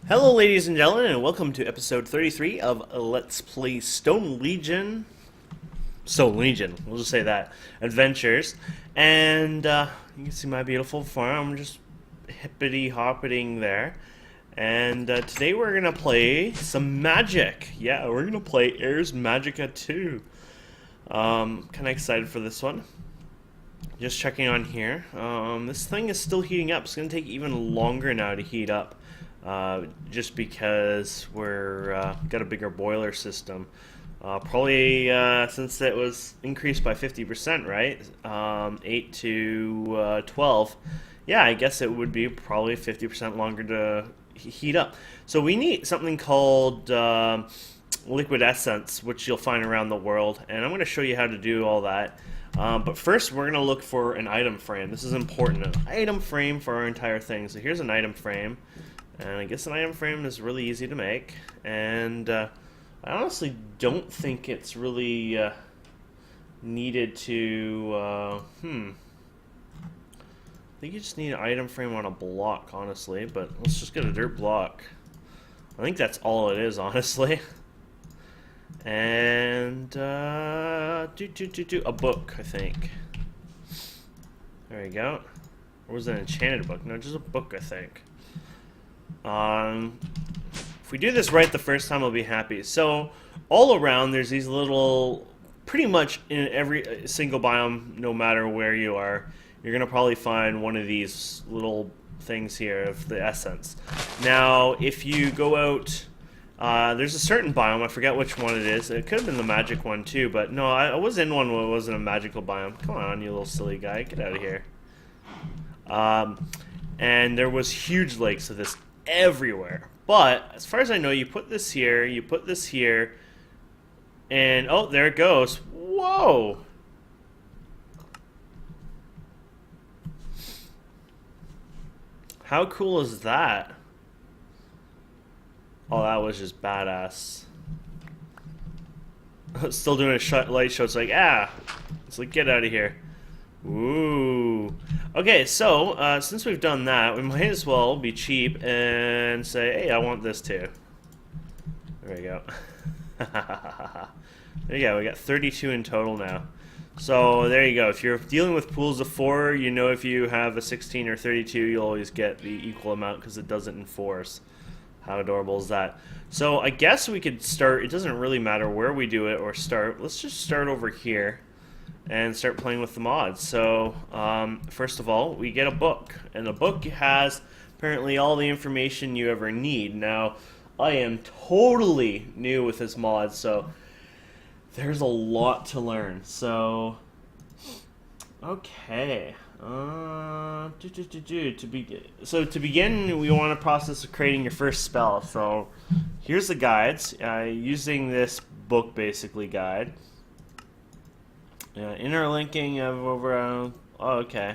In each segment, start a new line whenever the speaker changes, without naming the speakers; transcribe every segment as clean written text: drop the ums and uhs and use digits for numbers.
Hello, ladies and gentlemen, and welcome to episode 33 of Let's Play Stone Legion. Stone Legion, we'll just say that. Adventures. And you can see my beautiful farm just hippity hoppiting there. And today we're going to play some Magic. Yeah, we're going to play Ars Magica 2. Kind of excited for this one. Just checking on here. This thing is still heating up. It's going to take even longer now to heat up. Just because we're got a bigger boiler system. Probably since it was increased by 50%, right? 8 to 12. Yeah, I guess it would be probably 50% longer to heat up. So we need something called liquid essence, which you'll find around the world, and I'm going to show you how to do all that. But first, we're going to look for an item frame. This is important. An item frame for our entire thing. So here's an item frame. And I guess an item frame is really easy to make. And I honestly don't think it's really needed to... I think you just need an item frame on a block, honestly. But let's just get a dirt block. I think that's all it is, honestly. And a book, I think. There you go. Or was it an enchanted book? No, just a book, I think. If we do this right the first time, I'll be happy. So all around, there's these little, pretty much in every single biome, no matter where you are, you're gonna probably find one of these little things here of the essence. Now, if you go out, there's a certain biome, I forget which one it is. It could have been the magic one too, but no, I was in one where it wasn't a magical biome. Come on, you little silly guy, get out of here. And there was huge lakes of this everywhere. But as far as I know, you put this here, and oh, there it goes. Whoa! How cool is that? Oh, that was just badass. Still doing a light show. It's like, it's like, get out of here. Ooh. Okay, so since we've done that, we might as well be cheap and say, hey, I want this too. There we go. There you go, we got 32 in total now. So there you go. If you're dealing with pools of 4, you know if you have a 16 or 32, you'll always get the equal amount because it does it in 4s. How adorable is that? So I guess we could start, it doesn't really matter where we do it or start. Let's just start over here and start playing with the mods. So first of all, we get a book, and the book has apparently all the information you ever need. Now, I am totally new with this mod, so there's a lot to learn. So, okay. To begin, we want to process of creating your first spell. So, here's the guides. Using this book, basically, guide. Interlinking of over. Okay.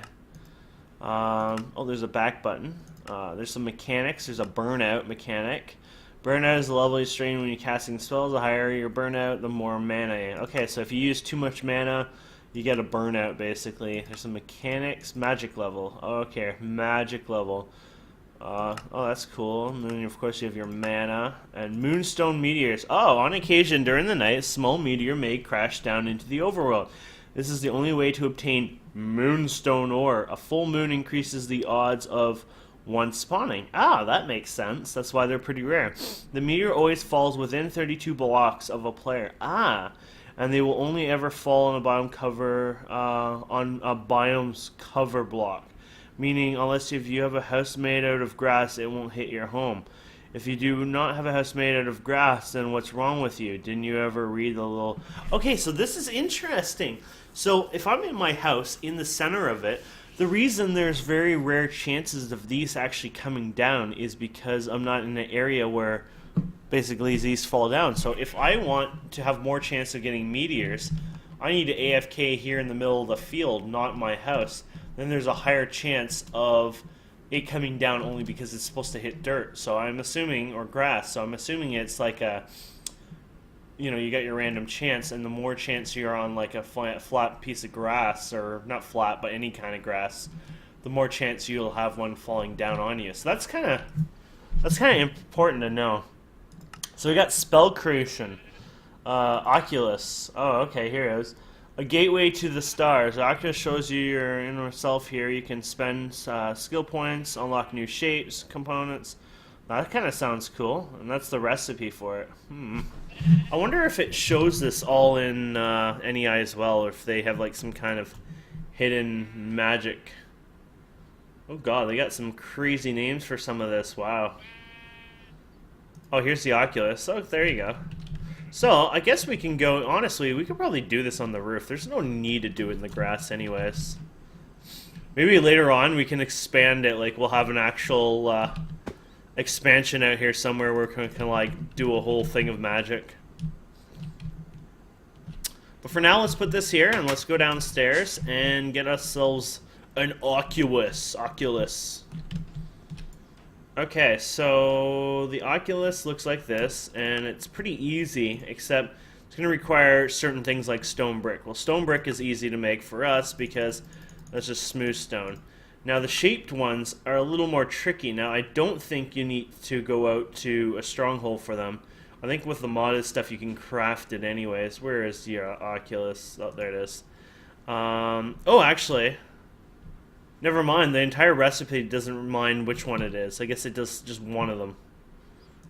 There's a back button. There's some mechanics. There's a burnout mechanic. Burnout is the level you strain when you're casting spells. The higher your burnout, the more mana. Okay, so if you use too much mana, you get a burnout, basically. There's some mechanics. Magic level. Okay, magic level. That's cool. And then, of course, you have your mana. And moonstone meteors. Oh, on occasion, during the night, a small meteor may crash down into the overworld. This is the only way to obtain moonstone ore. A full moon increases the odds of one spawning. Ah, that makes sense. That's why they're pretty rare. The meteor always falls within 32 blocks of a player. Ah, and they will only ever fall on a biome cover, on a biome's cover block. Meaning, unless if you have a house made out of grass, it won't hit your home. If you do not have a house made out of grass, then what's wrong with you? Didn't you ever read the little... Okay, so this is interesting. So if I'm in my house, in the center of it, the reason there's very rare chances of these actually coming down is because I'm not in an area where basically these fall down. So if I want to have more chance of getting meteors, I need to AFK here in the middle of the field, not my house. Then there's a higher chance of it coming down only because it's supposed to hit dirt. So I'm assuming, or grass, so I'm assuming it's like a, you got your random chance, and the more chance you're on like a flat piece of grass, or not flat, but any kind of grass, the more chance you'll have one falling down on you. So that's kind of That's kind of important to know. So we got spell creation. Oculus. Oh, okay, here it is. A gateway to the stars. Oculus shows you your inner self here. You can spend skill points, unlock new shapes, components. That kind of sounds cool, and that's the recipe for it. I wonder if it shows this all in NEI as well, or if they have like some kind of hidden magic. Oh god, they got some crazy names for some of this. Wow. Oh, here's the Oculus. Oh, there you go. So, I guess we can go, honestly, we could probably do this on the roof. There's no need to do it in the grass anyways. Maybe later on we can expand it, like we'll have an actual expansion out here somewhere where we can like do a whole thing of magic. But for now, let's put this here and let's go downstairs and get ourselves an Oculus. Okay, so the Oculus looks like this, and it's pretty easy, except it's going to require certain things like stone brick. Well, stone brick is easy to make for us because that's just smooth stone. Now, the shaped ones are a little more tricky. Now, I don't think you need to go out to a stronghold for them. I think with the modded stuff, you can craft it anyways. Where is your Oculus? Oh, there it is. Oh, actually... Never mind, the entire recipe doesn't mind which one it is. I guess it does just one of them.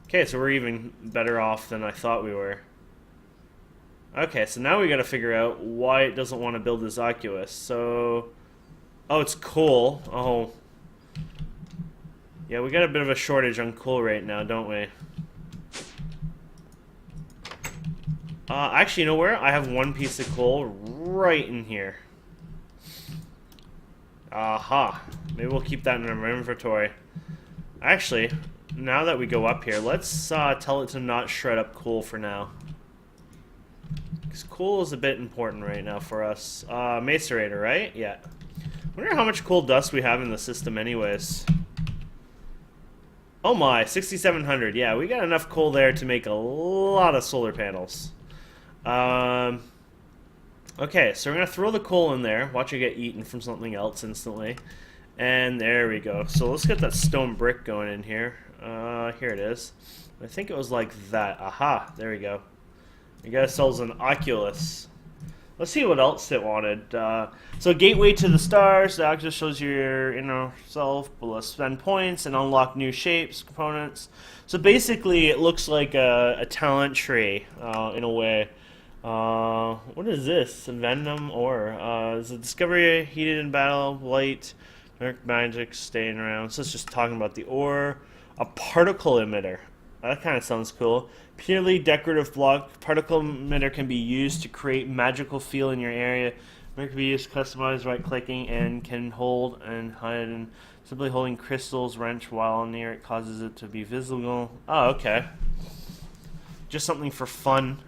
Okay, so we're even better off than I thought we were. Okay, so now we gotta figure out why it doesn't want to build this Oculus. So... Oh, it's coal. Oh. Yeah, we got a bit of a shortage on coal right now, don't we? Actually, you know where? I have one piece of coal right in here. Aha. Maybe we'll keep that in our inventory. Actually, now that we go up here, let's tell it to not shred up coal for now. Because coal is a bit important right now for us. Macerator, right? Yeah. Wonder how much coal dust we have in the system anyways. Oh my, 6,700. Yeah, we got enough coal there to make a lot of solar panels. Okay, so we're going to throw the coal in there. Watch it get eaten from something else instantly. And there we go. So let's get that stone brick going in here. Here it is. I think it was like that. Aha, there we go. We got ourselves an Oculus. Let's see what else it wanted. So gateway to the stars. That just shows your inner self. We'll spend points and unlock new shapes, components. So basically it looks like a talent tree in a way. What is this? Venom ore. Is a discovery heated in battle, light, dark magic, staying around. So it's just talking about the ore. A particle emitter. That kind of sounds cool. Purely decorative block. Particle emitter can be used to create magical feel in your area. It can be used customized right clicking and can hold and hide. And simply holding crystals wrench while near it causes it to be visible. Oh, okay. Just something for fun.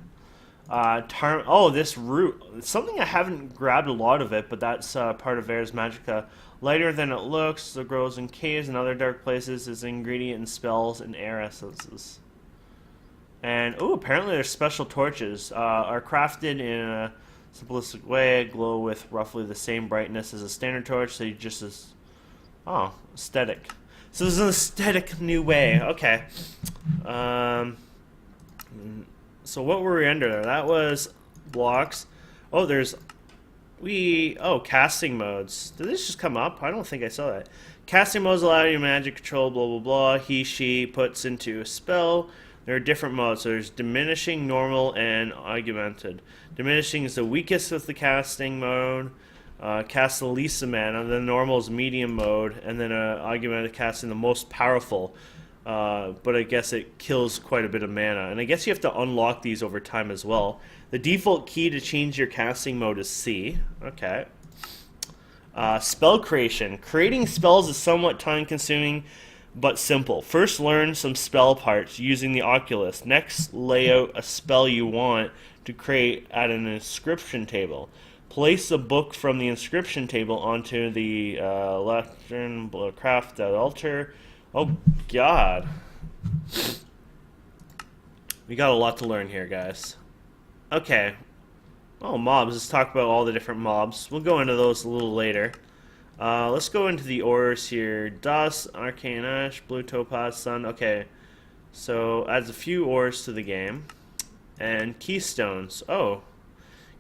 This root. It's something I haven't grabbed a lot of it, but that's part of Ars Magica. Lighter than it looks, it grows in caves and other dark places, is an ingredient in spells and air essences. And, oh, apparently there's special torches. Are crafted in a simplistic way, glow with roughly the same brightness as a standard torch, so you just as... Oh, aesthetic. So this is an aesthetic new way. Okay. So what were we under there? That was blocks. Oh, there's... casting modes. Did this just come up? I don't think I saw that. Casting modes allow you magic control, blah, blah, blah. He, she puts into a spell. There are different modes. So there's diminishing, normal, and augmented. Diminishing is the weakest of the casting mode. Casts the least mana. And then normal is medium mode. And then augmented casting the most powerful. But I guess it kills quite a bit of mana. And I guess you have to unlock these over time as well. The default key to change your casting mode is C. Okay. Spell creation. Creating spells is somewhat time-consuming, but simple. First, learn some spell parts using the Oculus. Next, lay out a spell you want to create at an inscription table. Place a book from the inscription table onto the lectern, craft the altar. Oh, God. We got a lot to learn here, guys. Okay. Oh, mobs. Let's talk about all the different mobs. We'll go into those a little later. Let's go into the ores here. Dust, arcane ash, blue topaz, sun. Okay, so adds a few ores to the game. And keystones. Oh,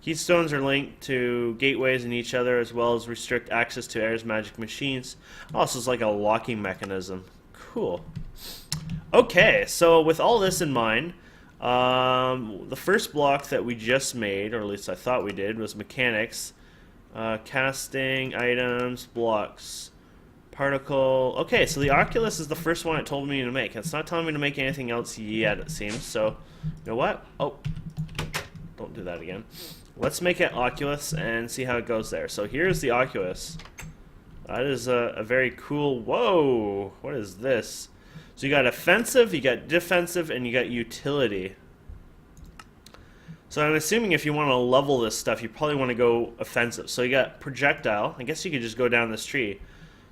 keystones are linked to gateways in each other as well as restrict access to Ares magic machines. Also, it's like a locking mechanism. Cool. Okay, so with all this in mind, the first block that we just made, or at least I thought we did, was mechanics. Casting, items, blocks, particle. Okay, so the Oculus is the first one it told me to make. It's not telling me to make anything else yet, it seems. So, you know what? Oh, don't do that again. Let's make it Oculus and see how it goes there. So here's the Oculus. That is a very cool... Whoa! What is this? So you got offensive, you got defensive, and you got utility. So I'm assuming if you want to level this stuff, you probably want to go offensive. So you got projectile. I guess you could just go down this tree.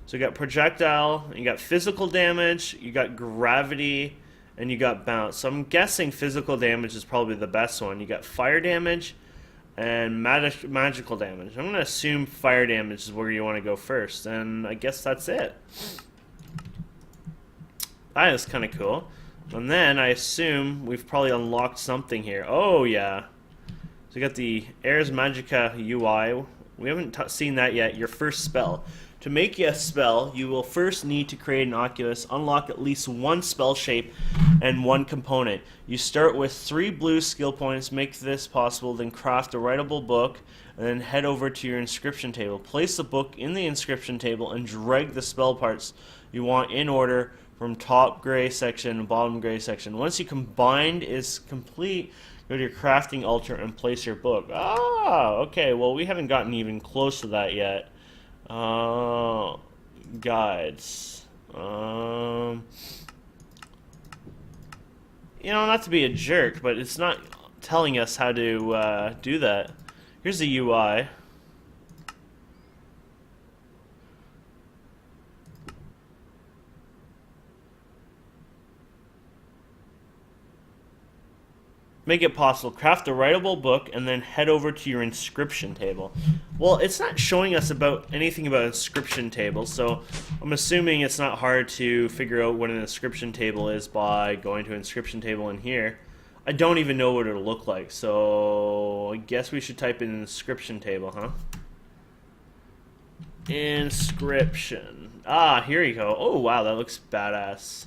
So you got projectile, you got physical damage, you got gravity, and you got bounce. So I'm guessing physical damage is probably the best one. You got fire damage and magical damage. I'm going to assume fire damage is where you want to go first. And I guess that's it. That is kind of cool. And then I assume we've probably unlocked something here. Oh, yeah. So we got the Ars Magica UI. We haven't seen that yet. Your first spell. To make a spell, you will first need to create an Oculus, unlock at least one spell shape, and one component. You start with 3 blue skill points. Make this possible, then craft a writable book, and then head over to your inscription table. Place the book in the inscription table and drag the spell parts you want in order from top gray section and bottom gray section. Once you combined is complete, go to your crafting altar and place your book. Ah, okay, well we haven't gotten even close to that yet. Guides. You know, not to be a jerk, but it's not telling us how to do that. Here's the UI. Make it possible. Craft a writable book and then head over to your inscription table. Well, it's not showing us anything about inscription tables, so I'm assuming it's not hard to figure out what an inscription table is by going to inscription table in here. I don't even know what it'll look like, so I guess we should type in inscription table, huh? Inscription. Ah, here you go. Oh, wow, that looks badass.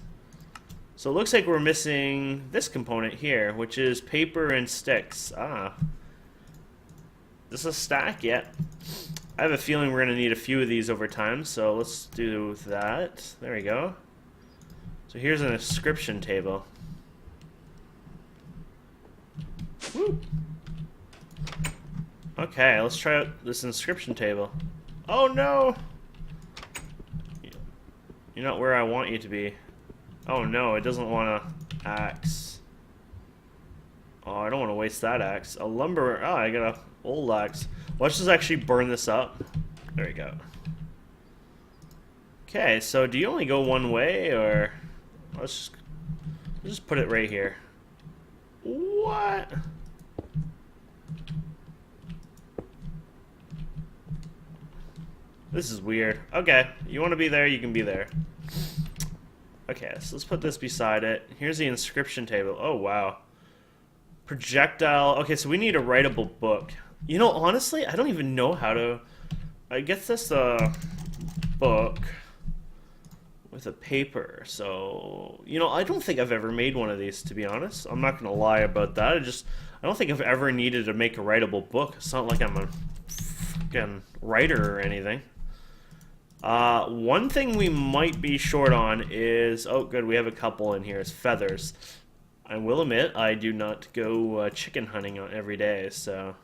So it looks like we're missing this component here, which is paper and sticks. Ah. This is a stack? Yeah. I have a feeling we're going to need a few of these over time, so let's do that. There we go. So here's an inscription table. Woo. Okay, let's try out this inscription table. Oh no! You're not where I want you to be. Oh no, it doesn't want to axe. Oh, I don't want to waste that axe. A lumber. Oh, I got a old axe. Let's just actually burn this up. There we go. Okay, so do you only go one way, or let's just put it right here. What? This is weird. Okay, you want to be there, you can be there. Okay, so let's put this beside it. Here's the inscription table. Oh, wow. Projectile. Okay, so we need a writable book. You know, honestly, I don't even know how to... I guess that's the book with a paper. So, you know, I don't think I've ever made one of these, to be honest. I'm not going to lie about that. I don't think I've ever needed to make a writable book. It's not like I'm a fucking writer or anything. One thing we might be short on is... Oh, good, we have a couple in here. It's feathers. I will admit, I do not go chicken hunting every day, so...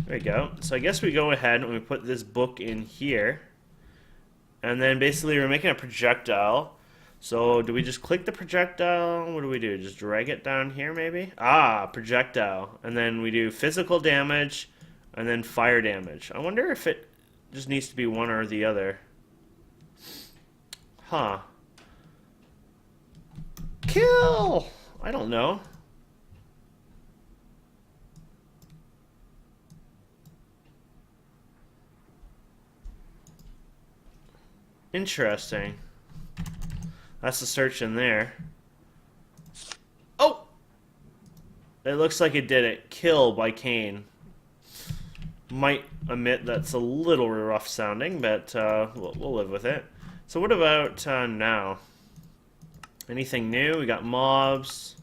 There we go. So I guess we go ahead and we put this book in here. And then basically we're making a projectile. So do we just click the projectile? What do we do? Just drag it down here, maybe? Ah, projectile. And then we do physical damage and then fire damage. I wonder if it just needs to be one or the other. Huh. Kill! I don't know. Interesting. That's the search in there. Oh! It looks like it did it. Kill by Cain. Might admit that's a little rough sounding, but we'll live with it. So what about now? Anything new? We got mobs.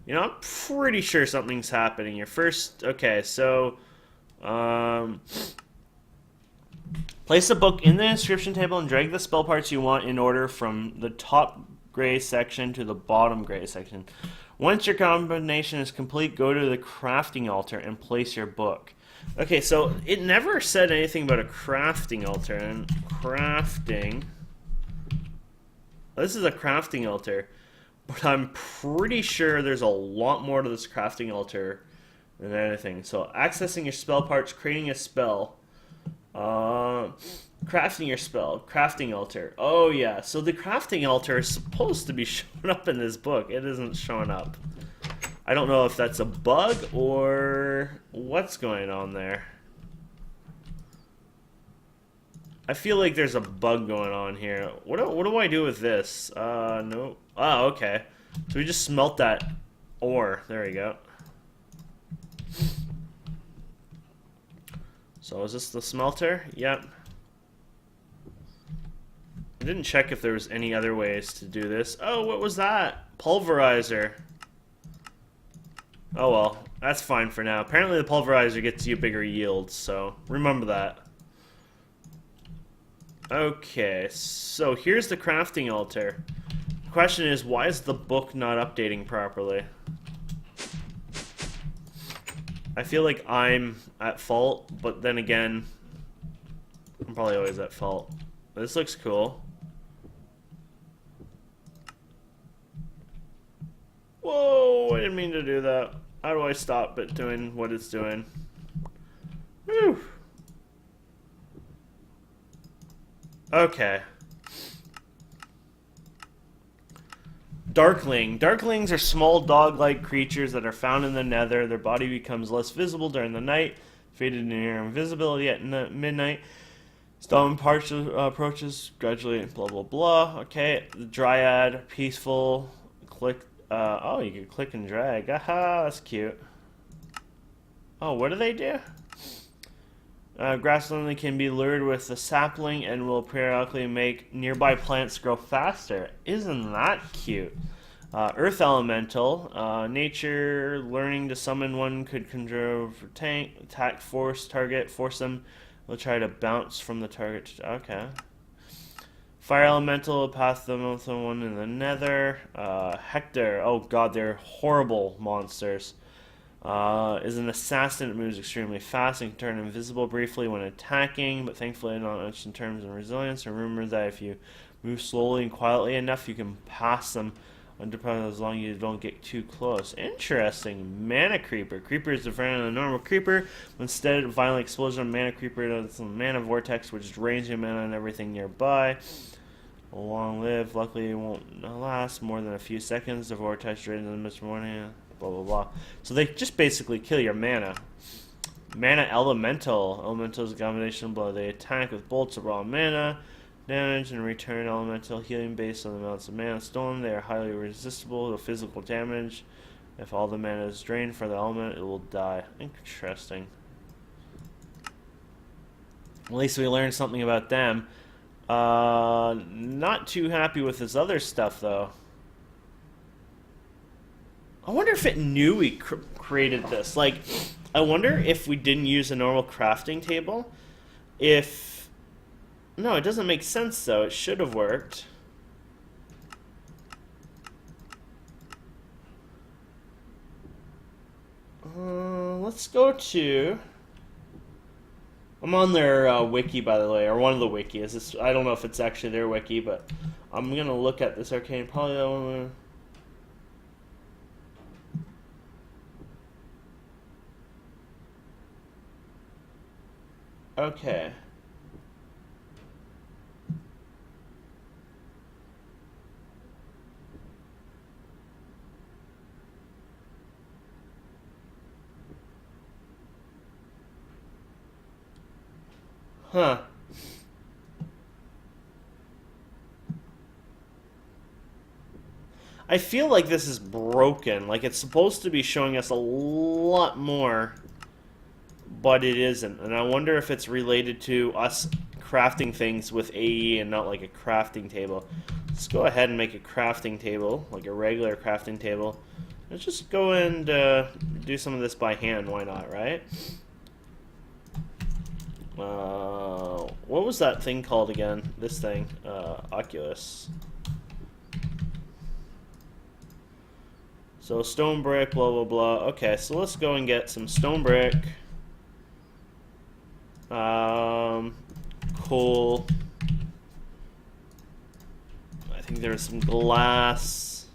You know, I'm pretty sure something's happening here. First, okay, so place the book in the inscription table and drag the spell parts you want in order from the top gray section to the bottom gray section. Once your combination is complete, go to the crafting altar and place your book. Okay, so it never said anything about a crafting altar, and crafting... This is a crafting altar, but I'm pretty sure there's a lot more to this crafting altar than anything. So accessing your spell parts, creating a spell, crafting your spell, crafting altar. Oh yeah, so the crafting altar is supposed to be showing up in this book. It isn't showing up. I don't know if that's a bug or what's going on there. I feel like there's a bug going on here. What do I do with this? No. Oh, okay. So we just smelt that ore. There we go. So is this the smelter? Yep. I didn't check if there was any other ways to do this. Oh, what was that? Pulverizer. Oh well, that's fine for now. Apparently the pulverizer gets you bigger yields, so remember that. Okay, so here's the crafting altar. The question is, why is the book not updating properly? I feel like I'm at fault, but then again, I'm probably always at fault. This looks cool. Whoa, I didn't mean to do that. How do I stop it doing what it's doing? Whew. Okay. Darkling. Darklings are small dog-like creatures that are found in the nether. Their body becomes less visible during the night, faded near invisibility at midnight. Stone approaches gradually, blah blah blah. Okay, the Dryad, peaceful, click. Oh, you can click and drag. Aha, that's cute. Oh, what do they do? Grassland can be lured with the sapling and will periodically make nearby plants grow faster. Isn't that cute? Earth Elemental. Nature, learning to summon one could conjure tank, attack, force them. They'll try to bounce from the target. Okay. Fire Elemental, path the one in the nether. Hector. Oh god, they're horrible monsters. Is an assassin that moves extremely fast and can turn invisible briefly when attacking, but thankfully not much in terms of resilience. Remember that if you move slowly and quietly enough, you can pass them as long as you don't get too close. Interesting. Mana Creeper. Creeper is different than a normal creeper. Instead of violent explosion of Mana Creeper, does a mana vortex which drains your mana and everything nearby. Long live. Luckily, it won't last more than a few seconds. The vortex drains in the morning. Blah blah blah. So they just basically kill your mana. Mana Elemental. Elemental is a combination of blow. They attack with bolts of raw mana damage and return elemental healing based on the amounts of mana stolen. They are highly resistible to physical damage. If all the mana is drained for the element, it will die. Interesting. At least we learned something about them. Not too happy with this other stuff though. I wonder if it knew we created this. Like, I wonder if we didn't use a normal crafting table. If... No, it doesn't make sense, though. It should have worked. Let's go to... I'm on their wiki, by the way, or one of the wikis. I don't know if it's actually their wiki, but I'm going to look at this arcane polygon. Okay. Huh. I feel like this is broken. Like it's supposed to be showing us a lot more, but it isn't. And I wonder if it's related to us crafting things with AE and not like a crafting table. Let's go ahead and make a crafting table, like a regular crafting table. Let's just go and do some of this by hand. Why not, right? What was that thing called again? This thing, Oculus. So stone brick, blah blah blah. Okay, so let's go and get some stone brick. Coal. I think there's some glass.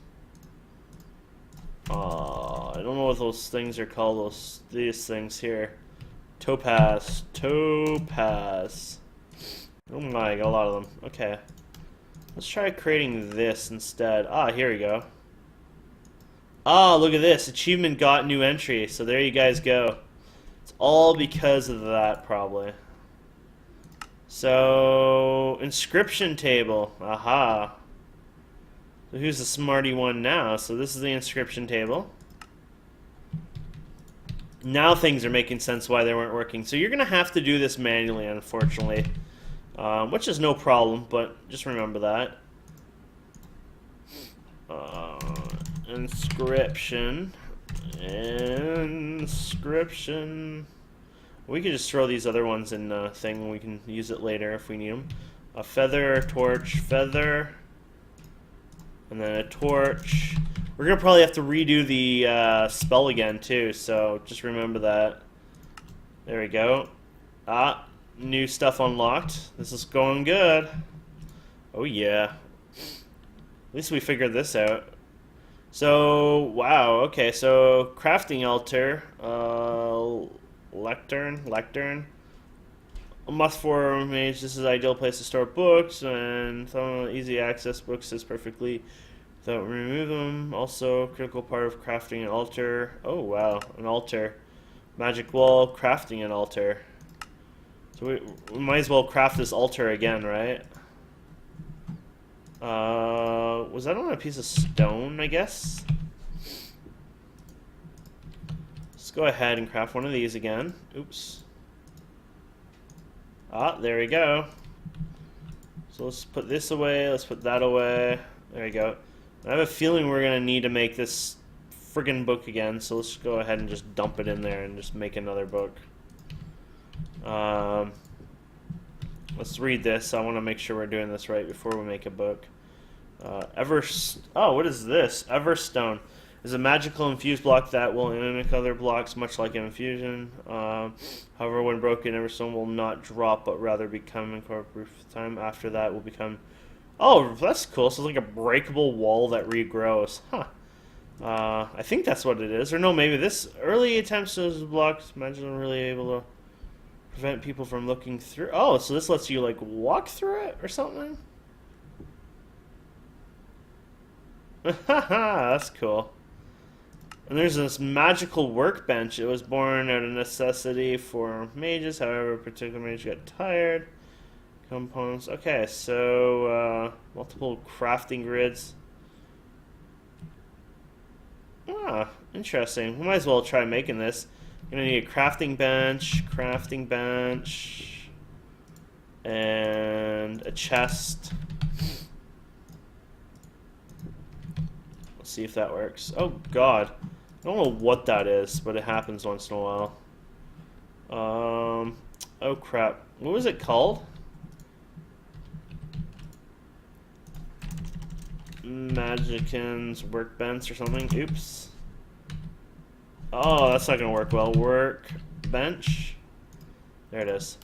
I don't know what those things are called. These things here. Topaz. Topaz. Oh my, I got a lot of them. Okay. Let's try creating this instead. Ah, here we go. Ah, look at this. Achievement got new entry. So there you guys go. It's all because of that, probably. So, inscription table. Aha. So who's the smarty one now? So this is the inscription table. Now things are making sense why they weren't working. So you're going to have to do this manually, unfortunately. Which is no problem, but just remember that. Inscription. Inscription. We could just throw these other ones in the thing and we can use it later if we need them. A feather, torch, feather. And then a torch. We're going to probably have to redo the spell again too, so just remember that. There we go. Ah, new stuff unlocked. This is going good. Oh yeah. At least we figured this out. So, wow, okay, so crafting altar, lectern. A must for mage, this is the ideal place to store books, and easy access books is perfectly without remove them. Also, critical part of crafting an altar. Oh wow, an altar. Magic wall, crafting an altar. So we might as well craft this altar again, right? Was that on a piece of stone, I guess? Let's go ahead and craft one of these again. Oops. Ah, there we go. So let's put this away, let's put that away. There we go. I have a feeling we're going to need to make this friggin' book again, so let's go ahead and just dump it in there and just make another book. Let's read this. I want to make sure we're doing this right before we make a book. Oh, what is this? Everstone is a magical infused block that will mimic other blocks, much like an infusion. However, when broken, Everstone will not drop, but rather become incorporated for time. After that, will become... Oh, that's cool. So it's like a breakable wall that regrows. Huh. I think that's what it is. Or no, maybe this early attempts to use blocks, imagine really able to prevent people from looking through. Oh, so this lets you like walk through it or something? That's cool. And there's this magical workbench. It was born out of necessity for mages. However, a particular mage got tired. Components. Okay, so multiple crafting grids. Ah, interesting. We might as well try making this. Gonna need a crafting bench, and a chest. Let's see if that works. Oh god, I don't know what that is, but it happens once in a while. Oh crap, what was it called? Magician's workbench or something. Oops. Oh, that's not gonna work well. Workbench. There it is.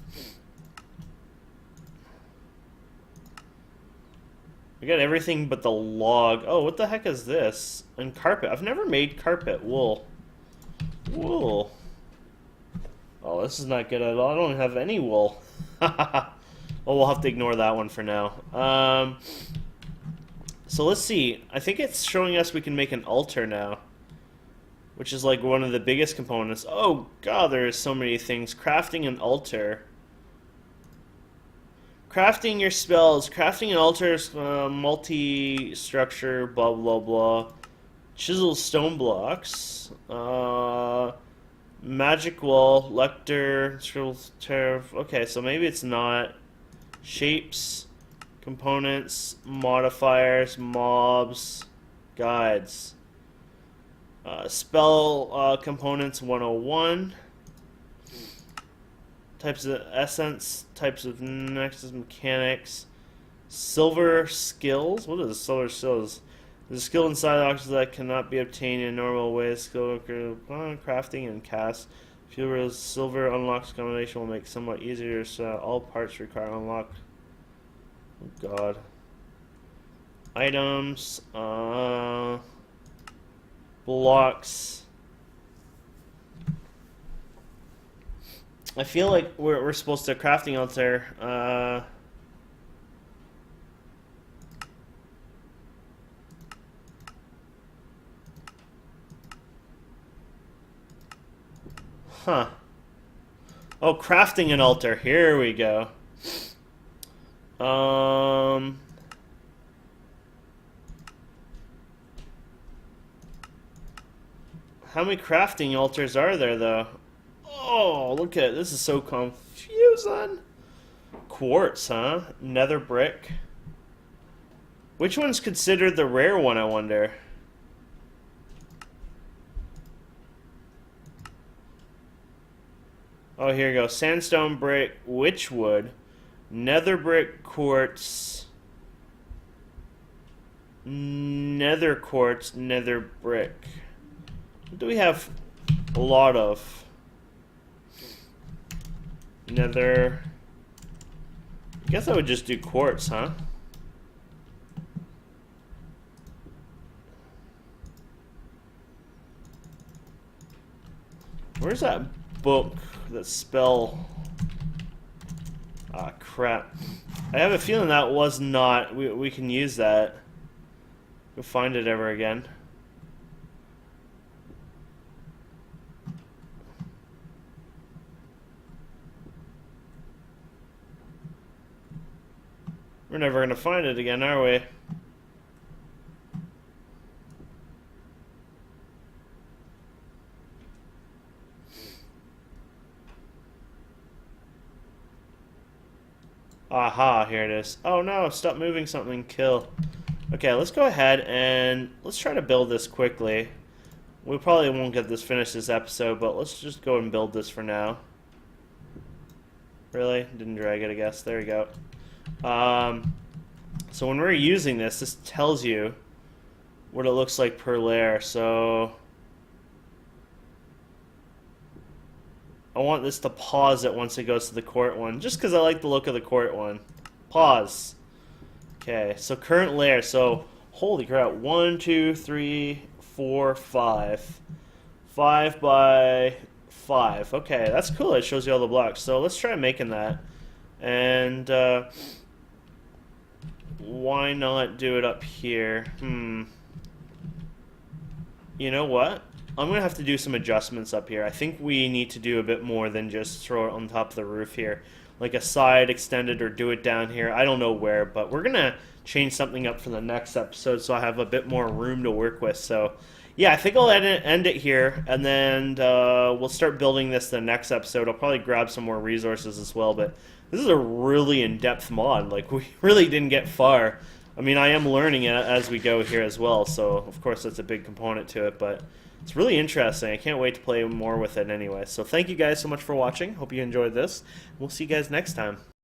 We got everything but the log. Oh, what the heck is this? And carpet. I've never made carpet. Wool. Wool. Oh, this is not good at all. I don't have any wool. Oh, we'll have to ignore that one for now. So let's see. I think it's showing us we can make an altar now, which is like one of the biggest components. Oh god, there's so many things. Crafting an altar. Crafting your spells. Crafting an altar, multi-structure, blah, blah, blah. Chisel stone blocks. Magic wall, lector, okay, so maybe it's not. Shapes, components, modifiers, mobs, guides. Spell components 101. Types of essence, types of nexus mechanics. Silver skills. What is silver skills? There's a skill inside objects that cannot be obtained in normal ways. Skill crafting and cast. Fewer silver unlocks combination will make somewhat easier. So all parts require unlock. Oh God. Items. Blocks. I feel like we're supposed to crafting altar. Huh. Oh, crafting an altar. Here we go. How many crafting altars are there, though? Oh, look at it. This is so confusing. Quartz, huh? Nether brick. Which one's considered the rare one, I wonder? Oh, here you go. Sandstone brick, witchwood, nether brick, quartz, nether quartz, nether brick. What do we have a lot of? Nether. I guess I would just do quartz, huh? Where's that book? That spell. Ah, crap. I have a feeling that was not. We can use that. We'll find it ever again. We're never gonna find it again, are we? Aha, here it is. Oh no, stop moving something, kill. Okay, let's go ahead and let's try to build this quickly. We probably won't get this finished this episode, but let's just go and build this for now. Really? Didn't drag it, I guess. There we go. So when we're using this, this tells you what it looks like per layer. So I want this to pause it once it goes to the court one, just because I like the look of the court one. Pause. Okay, so current layer. So holy crap, 1, 2, 3, 4, 5. 5 by 5. Okay, that's cool. It shows you all the blocks. So let's try making that. And why not do it up here? You know what? I'm going to have to do some adjustments up here. I think we need to do a bit more than just throw it on top of the roof here. Like a side extended or do it down here. I don't know where, but we're going to change something up for the next episode so I have a bit more room to work with. So, yeah, I think I'll end it here, and then we'll start building this the next episode. I'll probably grab some more resources as well, but this is a really in-depth mod. Like, we really didn't get far. I mean, I am learning it as we go here as well, so of course that's a big component to it, but it's really interesting. I can't wait to play more with it anyway. So thank you guys so much for watching. Hope you enjoyed this. We'll see you guys next time.